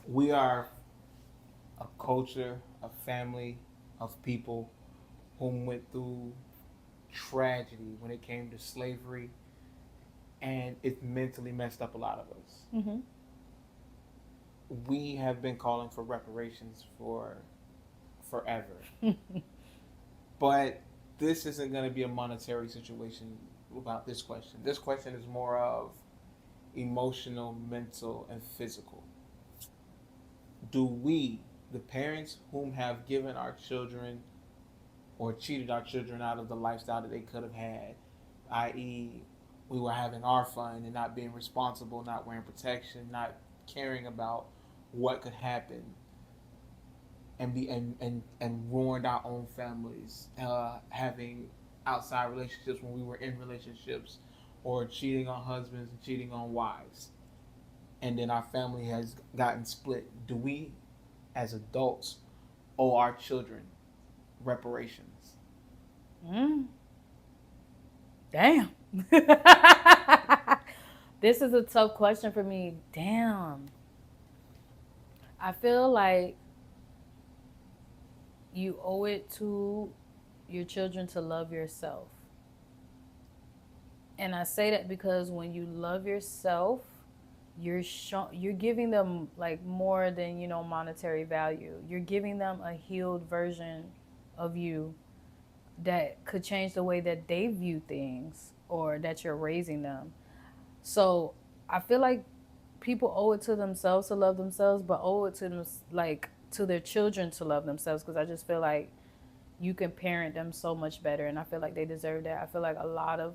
We are a culture, a family of people who went through tragedy when it came to slavery, and it mentally messed up a lot of us. Mm-hmm. We have been calling for reparations for forever, but this isn't going to be a monetary situation about this question. This question is more of emotional, mental, and physical. Do we, the parents whom have given our children or cheated our children out of the lifestyle that they could have had, i.e., we were having our fun and not being responsible, not wearing protection, not caring about what could happen, and ruined our own families, having outside relationships when we were in relationships, or cheating on husbands and cheating on wives, and then our family has gotten split. Do we, as adults, owe our children reparations? Mm, damn. This is a tough question for me. Damn. I feel like you owe it to your children to love yourself. And I say that because when you love yourself, you're giving them like more than, monetary value. You're giving them a healed version of you that could change the way that they view things or that you're raising them. So I feel like people owe it to themselves to love themselves, but owe it to them like to their children to love themselves, because I just feel like you can parent them so much better, and I feel like they deserve that. I feel like a lot of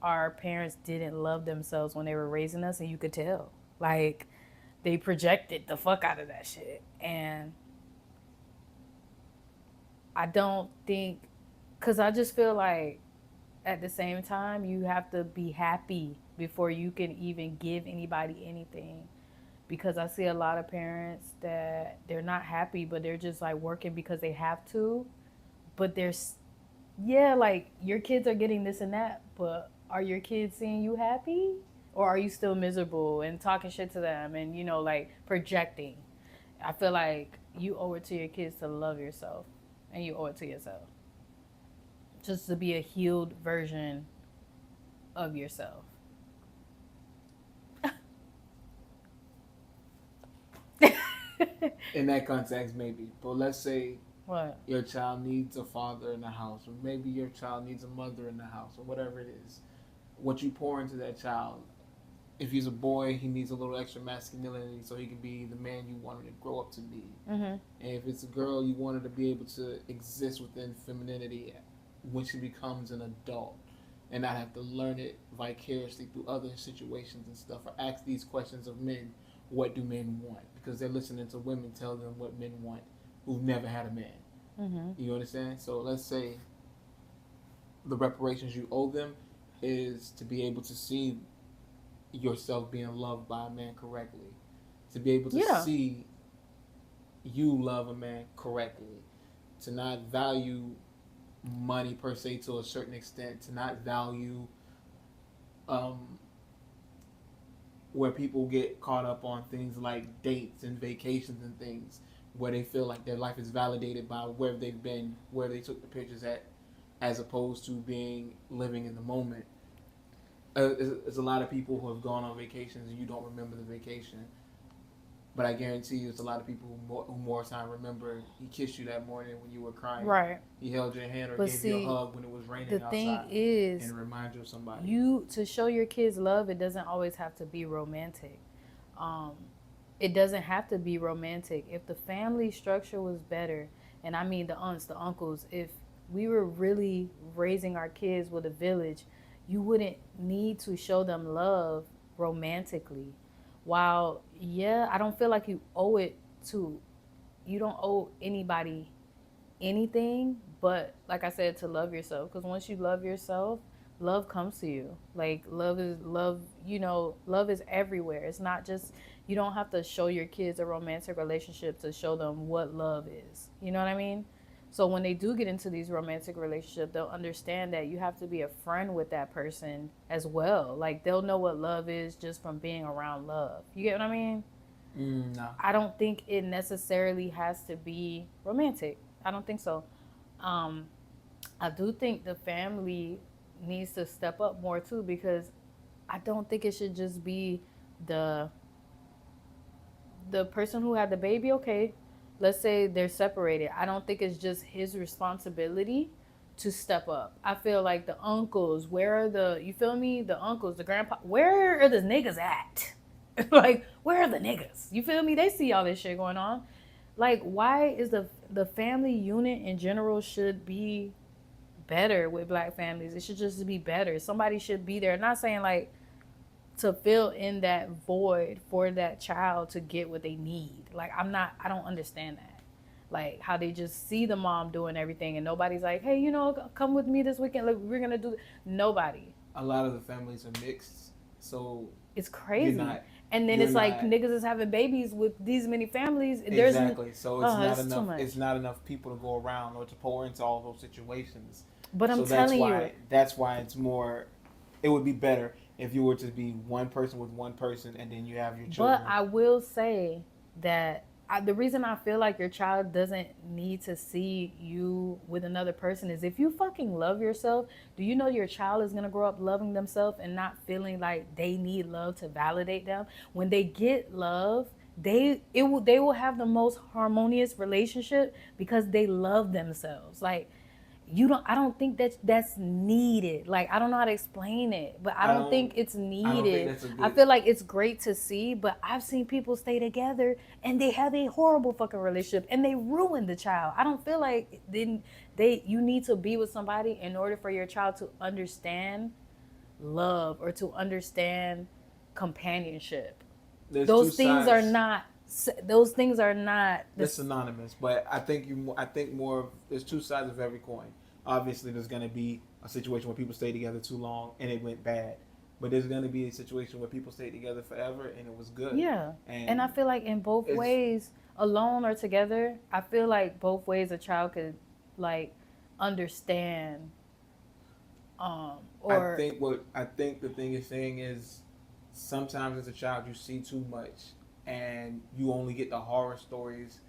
our parents didn't love themselves when they were raising us, and you could tell. Like they projected the fuck out of that shit. And I don't think, cuz I just feel like at the same time you have to be happy before you can even give anybody anything, because I see a lot of parents that they're not happy, but they're just like working because they have to. But there's, yeah, like your kids are getting this and that, but are your kids seeing you happy? Or are you still miserable and talking shit to them and, like projecting? I feel like you owe it to your kids to love yourself, and you owe it to yourself just to be a healed version of yourself. In that context, maybe. But let's say What? your child needs a father in the house, or maybe your child needs a mother in the house, or whatever it is. What you pour into that child. If he's a boy, he needs a little extra masculinity so he can be the man you want him to grow up to be. Mm-hmm. And if it's a girl, you want her to be able to exist within femininity when she becomes an adult and not have to learn it vicariously through other situations and stuff, or ask these questions of men: what do men want? Because they're listening to women tell them what men want who've never had a man. Mm-hmm. You understand? So let's say the reparations you owe them is to be able to see yourself being loved by a man correctly, to be able to Yeah. see you love a man correctly, to not value money per se to a certain extent, to not value um, where people get caught up on things like dates and vacations and things, where they feel like their life is validated by where they've been, where they took the pictures at, as opposed to being living in the moment. There's a lot of people who have gone on vacations and you don't remember the vacation. But I guarantee you, it's a lot of people who more time remember he kissed you that morning when you were crying. Right. He held your hand or But gave you a see, hug when it was the raining thing outside, and is, it reminds you of somebody. you to show your kids love, it doesn't always have to be romantic. Um, it doesn't have to be romantic. If the family structure was better, and I mean the aunts, the uncles, if we were really raising our kids with a village, you wouldn't need to show them love romantically. While, yeah, I don't feel like to, you don't owe anybody anything, but like I said, to love yourself. Because once you love yourself, love comes to you. Like love, love is everywhere. It's not just, you don't have to show your kids a romantic relationship to show them what love is. You know what I mean? So when they do get into these romantic relationships, they'll understand that you have to be a friend with that person as well. Like they'll know what love is just from being around love. You get what I mean? No. I don't think it necessarily has to be romantic. I don't think so. Um, I do think the family needs to step up more too, because I don't think it should just be the the person who had the baby. Okay, let's say they're separated. I don't think it's just his responsibility to step up. I feel like the uncles, where are the, you feel me? The uncles, the grandpa, where are the niggas at? Like, where are the niggas? You feel me? They see all this shit going on. Like, why is the family unit in general should be better with black families? It should just be better. Somebody should be there. Not saying like to fill in that void for that child to get what they need. Like, I don't understand that. Like, how they just see the mom doing everything and nobody's like, hey, come with me this weekend. Like, we're gonna do. Nobody. A lot of the families are mixed, so It's you're crazy. not. And then You're it's like not niggas is having babies with these many families. exactly. So it's not It's too enough. much. It's not enough people to go around or to pour into all those situations. But I'm So that's telling why. you, That's why it's more. It would be better if you were to be one person with one person, and then you have your children. but I will say that the reason I feel like your child doesn't need to see you with another person is if you fucking love yourself, do you know your child is going to grow up loving themselves and not feeling like they need love to validate them? When they get love, they will have the most harmonious relationship because they love themselves. Like, I don't think that's needed. Like, I don't know how to explain it, but I don't think it's I don't think needed. that's a good. I feel like it's great to see, but I've seen people stay together and they have a horrible fucking relationship and they ruin the child. I don't feel like you need to be with somebody in order for your child to understand love or to understand companionship. There's two Those things are sides. not those things are not That's synonymous, but I think you. I think more. There's two sides of every coin. Obviously, there's going to be a situation where people stay together too long and it went bad, but there's going to be a situation where people stayed together forever and it was good. Yeah. And I feel like in both ways, alone or together, I feel like both ways a child could like understand or I think the thing you're saying is sometimes as a child you see too much and you only get the horror stories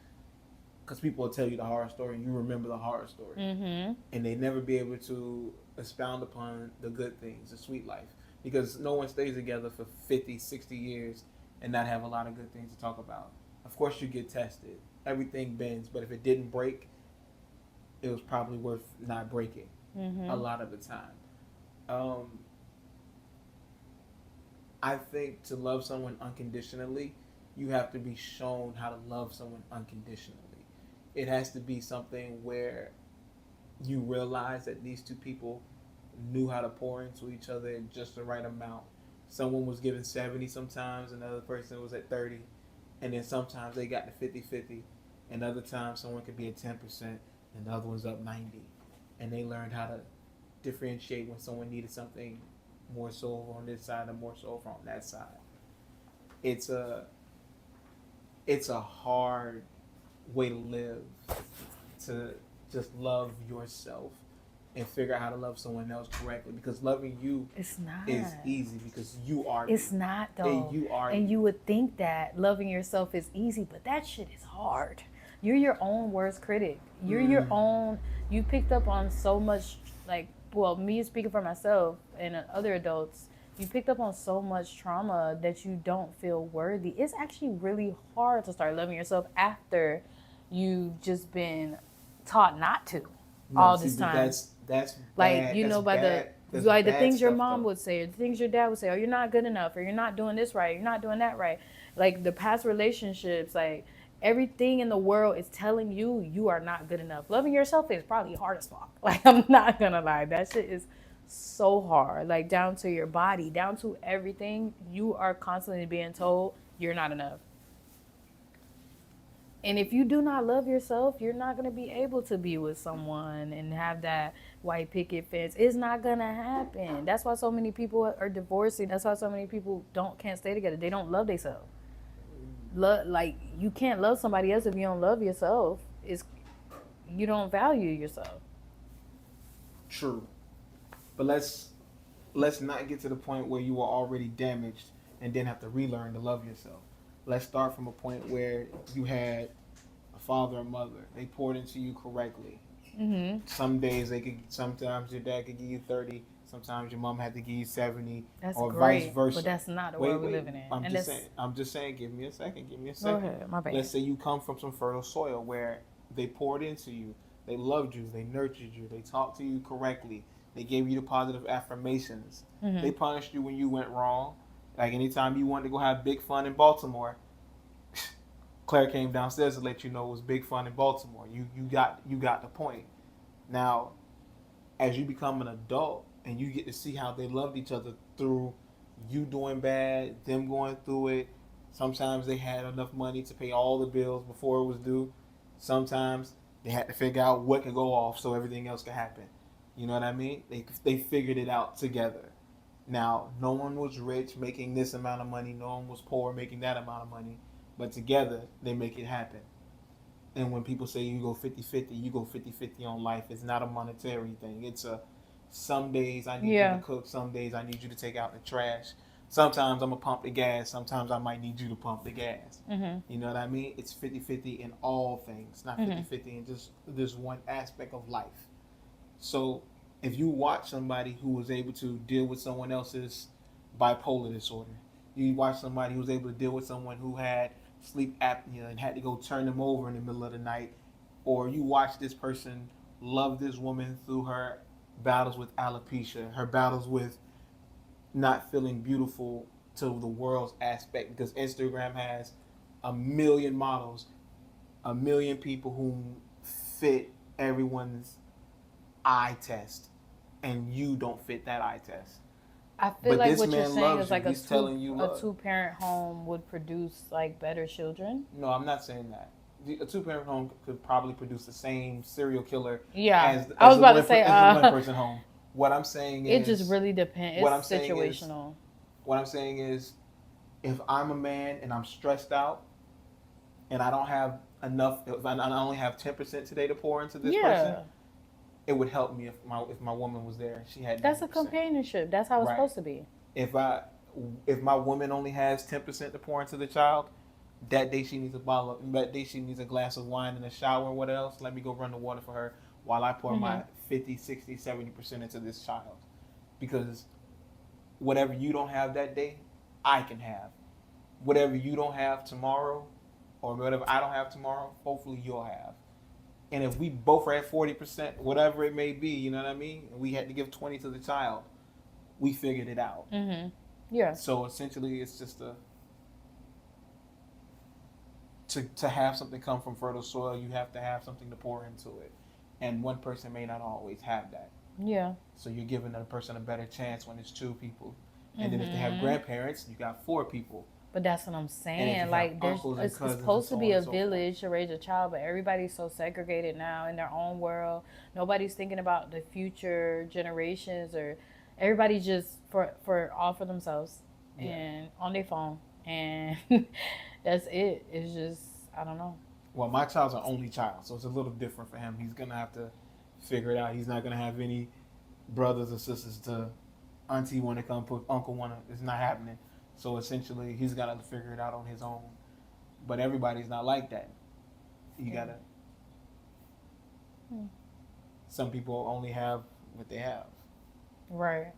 because people will tell you the horror story and you remember the horror story, mm-hmm. and they never be able to expound upon the good things, the sweet life, because no one stays together for 50, 60 years and not have a lot of good things to talk about. Of course you get tested, everything bends, but if it didn't break, it was probably worth not breaking. Mm-hmm. A lot of the time. I think to love someone unconditionally, you have to be shown how to love someone unconditionally. It has to be something where you realize that these two people knew how to pour into each other in just the right amount. Someone was given 70 sometimes, another person was at 30, and then sometimes they got to 50-50, and other times someone could be at 10% and the other one's up 90. And they learned how to differentiate when someone needed something more so on this side and more so from that side. It's a hard way to live, to just love yourself and figure out how to love someone else correctly, because loving you it's not is easy because you are it's not though. and you are and you would think that loving yourself is easy, but that shit is hard. You're your own worst critic. You're your own. You picked up on so much, like, well, me speaking for myself and other adults, you picked up on so much trauma that you don't feel worthy. It's actually really hard to start loving yourself after you've just been taught not to all this time. That's like bad. you That's know by bad. the like the things your stuff, mom though. would say, or the things your dad would say, oh, you're not good enough, or you're not doing this right, you're not doing that right. Like the past relationships, like everything in the world is telling you you are not good enough. Loving yourself is probably hard as fuck. Like, I'm not gonna lie, that shit is so hard. Like, down to your body, down to everything, you are constantly being told you're not enough. And if you do not love yourself, you're not going to be able to be with someone and have that white picket fence. It's not going to happen. That's why so many people are divorcing. That's why so many people can't stay together. They don't love themselves. Like, you can't love somebody else if you don't love yourself. You don't value yourself. True, but let's not get to the point where you are already damaged and then have to relearn to love yourself. let's start from a point where you had a father and mother. They poured into you correctly. Mhm. Some days they could. Sometimes your dad could give you 30. Sometimes your mom had to give you 70, That's or vice great, but versa. that's not the Wait, world we wait. living in. I'm And just that's saying. I'm just saying. Give me a second. Give me a go second. ahead, my bad. Let's say you come from some fertile soil where they poured into you. They loved you. They nurtured you. They talked to you correctly. They gave you the positive affirmations. They Mhm. punished you when you went wrong. Like anytime you wanted to go have big fun in Baltimore, Claire came downstairs to let you know it was big fun in Baltimore. You got the point. Now, as you become an adult and you get to see how they loved each other through you doing bad, them going through it. Sometimes they had enough money to pay all the bills before it was due. Sometimes they had to figure out what could go off so everything else could happen. You know what I mean? They figured it out together. Now, no one was rich making this amount of money. No one was poor making that amount of money. But together, they make it happen. And when people say you go 50-50, you go 50-50 on life. It's not a monetary thing. It's a some days I need you to Yeah. cook, some days I need you to take out the trash. Sometimes I'm going to pump the gas, sometimes I might need you to pump the gas. Mhm. You know what I mean? It's 50-50 in all things, not Mhm. 50-50 in just this one aspect of life. So if you watch somebody who was able to deal with someone else's bipolar disorder, you watch somebody who was able to deal with someone who had sleep apnea and had to go turn them over in the middle of the night, or you watch this person love this woman through her battles with alopecia, her battles with not feeling beautiful to the world's aspect, because Instagram has a million models, a million people who fit everyone's eye test, and you don't fit that eye test. I feel But like this what you're man saying loves is you. like He's telling you a love. two parent home would produce like better children. No, I'm not saying that. A two-parent home could probably produce the same serial killer Yeah, as I as was the about to one say, as the one-person home. What I'm saying it just is, really depends. what I'm It's saying is, situational. what I'm saying is, if I'm a man and I'm stressed out and I don't have enough, if I only have 10% today to pour into this person, Yeah, it would help me if my woman was there. She had that's a 90%. companionship. That's how it's Right. supposed to be. If I if my woman only has 10% to pour into the child, that day she needs a bottle. That day she needs a glass of wine and a shower and what else. Let me go run the water for her while I pour Mhm. my 50, 60, 70% into this child. Because whatever you don't have that day, I can have. Whatever you don't have tomorrow, or whatever I don't have tomorrow, hopefully you'll have. And if we both are at 40%, whatever it may be, you know what I mean? And we had to give 20 to the child, we figured it out. Mhm. Yeah. So essentially, it's just to have something come from fertile soil, you have to have something to pour into it, and one person may not always have that. Yeah. So you're giving a person a better chance when it's two people, and then if they have Mhm. grandparents, you got four people, But that's what I'm and if you saying. have Like, there's uncles and it's cousins and supposed to so be on a and so forth. village to raise a child, but everybody's so segregated now in their own world. Nobody's thinking about the future generations, or everybody's just for all for themselves Yeah. and on their phone, and that's it. It's just I don't know. Well, my child's an only child, so it's a little different for him. He's gonna have to figure it out. He's not gonna have any brothers or sisters to auntie want to come put uncle want to. It's not happening. So essentially, he's got to figure it out on his own. But everybody's not like that. You Yeah. gotta. Hmm. Some people only have what they have. Right.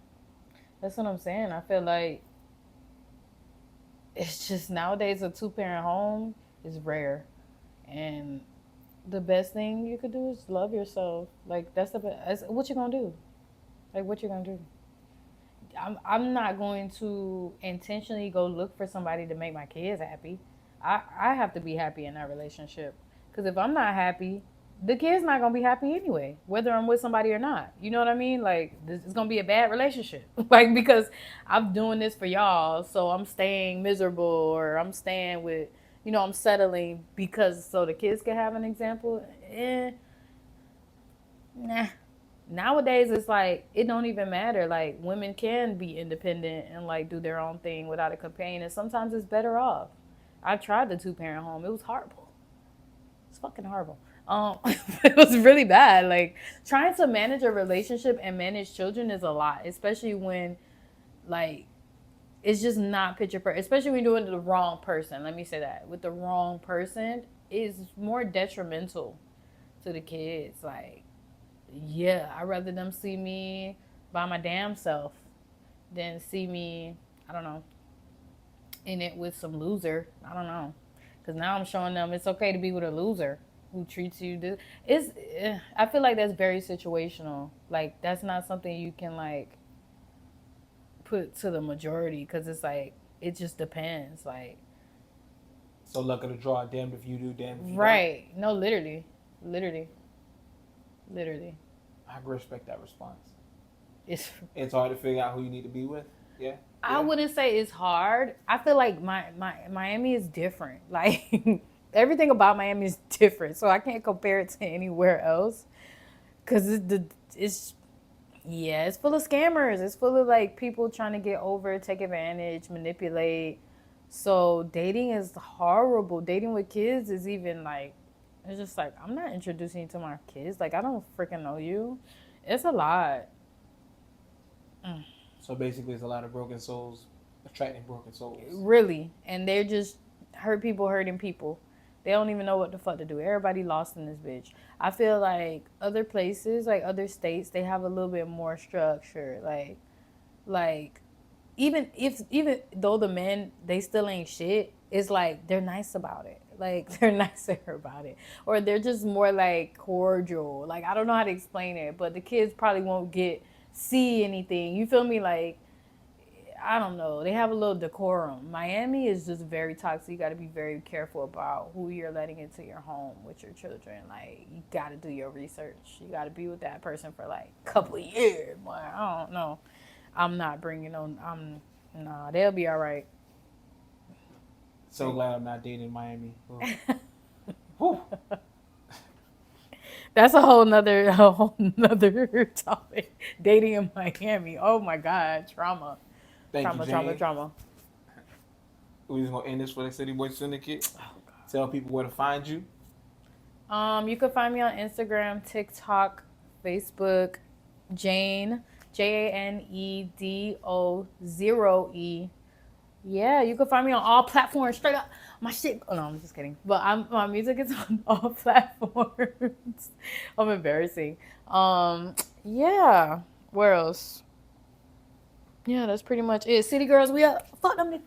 That's what I'm saying. I feel like it's just nowadays a two parent home is rare, and the best thing you could do is love yourself. Like that's the best. What you gonna do? Like what you gonna do? I'm not going to intentionally go look for somebody to make my kids happy. I have to be happy in that relationship. Because if I'm not happy, the kid's not gonna be happy anyway, whether I'm with somebody or not. You know what I mean? Like this is gonna be a bad relationship. Like because I'm doing this for y'all, so I'm staying miserable or I'm staying with I'm settling because so the kids can have an example. Nah. Nowadays it's like it don't even matter. Like women can be independent and like do their own thing without a companion, and sometimes it's better off. I tried the two parent home. It was horrible. It's fucking horrible. It was really bad. Like trying to manage a relationship and manage children is a lot, especially when like it's just not picture perfect, especially when you're doing it to the wrong person. Let me say that. With the wrong person, it's more detrimental to the kids. Like, yeah, I'd rather them see me by my damn self than see me, I don't know, in it with some loser. I don't know. Because now I'm showing them it's okay to be with a loser who treats you this. I feel like that's very situational. Like, that's not something you can, like, put to the majority because it's like, it just depends. Like, So luck of the draw, damned if you do, damned if you right. No, literally. Literally. Literally. don't. I can respect that response. It's hard to figure out who you need to be with. Yeah. I wouldn't say it's hard. I feel like my Miami is different. Like, everything about Miami is different, so I can't compare it to anywhere else. Cause it's full of scammers. It's full of like people trying to get over, take advantage, manipulate. So dating is horrible. Dating with kids is even like, it's just like, I'm not introducing you to my kids. Like, I don't freaking know you. It's a lot. So basically, it's a lot of broken souls attracting broken souls. Really. And they're just hurting people. They don't even know what the fuck to do. Everybody lost in this bitch. I feel like other places, like other states, they have a little bit more structure. Like even though the men, they still ain't shit, it's like they're nice about it. Like, they're nicer about it. Or they're just more like cordial. Like, I don't know how to explain it, but the kids probably won't see anything. You feel me? Like, I don't know. They have a little decorum. Miami is just very toxic. You got to be very careful about who you're letting into your home with your children. Like, you got to do your research. You got to be with that person for like a couple of years. Boy, I don't know. I'm not bringing on. Nah, they'll be all right. So glad I'm not dating in Miami. Whew. That's a whole nother topic. Dating in Miami. Oh my God, trauma. Thank you, Jane. Trauma. We're just gonna end this for the City Boy Syndicate. Oh, God. Tell people where to find you. You can find me on Instagram, TikTok, Facebook, Jane, JANEDO0E. Yeah, you can find me on all platforms. Straight up, my shit. Oh no, I'm just kidding. But my music is on all platforms. I'm embarrassing. Yeah. Where else? Yeah, that's pretty much it. City girls, we up. Fuck them.